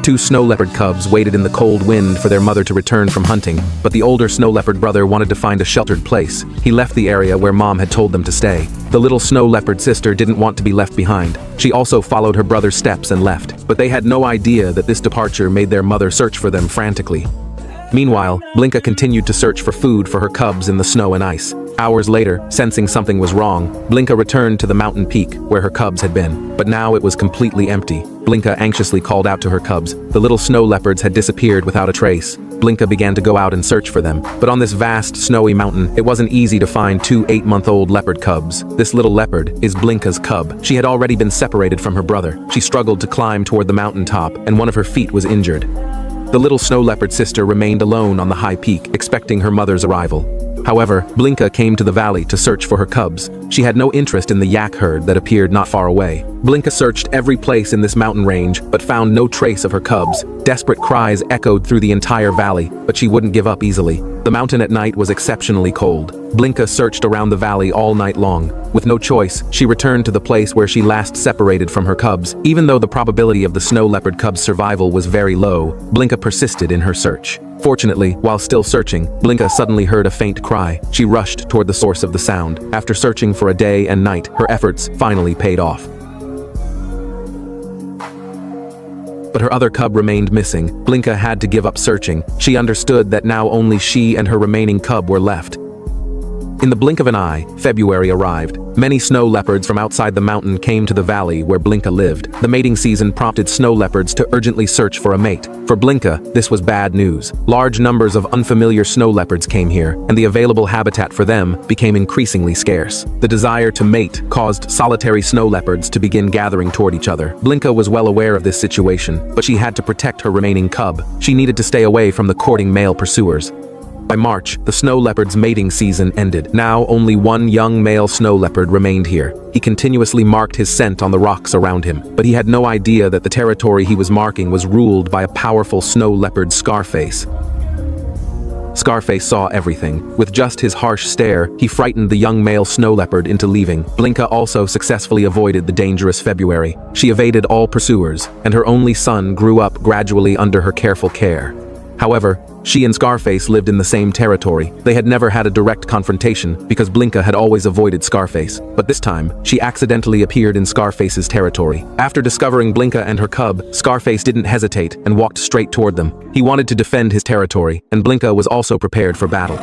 Two snow leopard cubs waited in the cold wind for their mother to return from hunting, but the older snow leopard brother wanted to find a sheltered place. He left the area where mom had told them to stay. The little snow leopard sister didn't want to be left behind. She also followed her brother's steps and left, but they had no idea that this departure made their mother search for them frantically. Meanwhile, Blinka continued to search for food for her cubs in the snow and ice. Hours later, sensing something was wrong, Blinka returned to the mountain peak where her cubs had been. But now it was completely empty. Blinka anxiously called out to her cubs. The little snow leopards had disappeared without a trace. Blinka began to go out and search for them. But on this vast, snowy mountain, it wasn't easy to find two 8-month-old leopard cubs. This little leopard is Blinka's cub. She had already been separated from her brother. She struggled to climb toward the mountaintop, and one of her feet was injured. The little snow leopard sister remained alone on the high peak, expecting her mother's arrival. However, Blinka came to the valley to search for her cubs. She had no interest in the yak herd that appeared not far away. Blinka searched every place in this mountain range, but found no trace of her cubs. Desperate cries echoed through the entire valley, but she wouldn't give up easily. The mountain at night was exceptionally cold. Blinka searched around the valley all night long. With no choice, she returned to the place where she last separated from her cubs. Even though the probability of the snow leopard cub's survival was very low, Blinka persisted in her search. Fortunately, while still searching, Blinka suddenly heard a faint cry. She rushed toward the source of the sound. After searching for a day and night, her efforts finally paid off. But her other cub remained missing. Blinka had to give up searching. She understood that now only she and her remaining cub were left. In the blink of an eye, February arrived. Many snow leopards from outside the mountain came to the valley where Blinka lived. The mating season prompted snow leopards to urgently search for a mate. For Blinka, this was bad news. Large numbers of unfamiliar snow leopards came here, and the available habitat for them became increasingly scarce. The desire to mate caused solitary snow leopards to begin gathering toward each other. Blinka was well aware of this situation, but she had to protect her remaining cub. She needed to stay away from the courting male pursuers. By March, the snow leopard's mating season ended. Now only one young male snow leopard remained here. He continuously marked his scent on the rocks around him, but he had no idea that the territory he was marking was ruled by a powerful snow leopard, Scarface. Scarface saw everything. With just his harsh stare, he frightened the young male snow leopard into leaving. Blinka also successfully avoided the dangerous February. She evaded all pursuers, and her only son grew up gradually under her careful care. However, she and Scarface lived in the same territory. They had never had a direct confrontation because Blinka had always avoided Scarface. But this time, she accidentally appeared in Scarface's territory. After discovering Blinka and her cub, Scarface didn't hesitate and walked straight toward them. He wanted to defend his territory, and Blinka was also prepared for battle.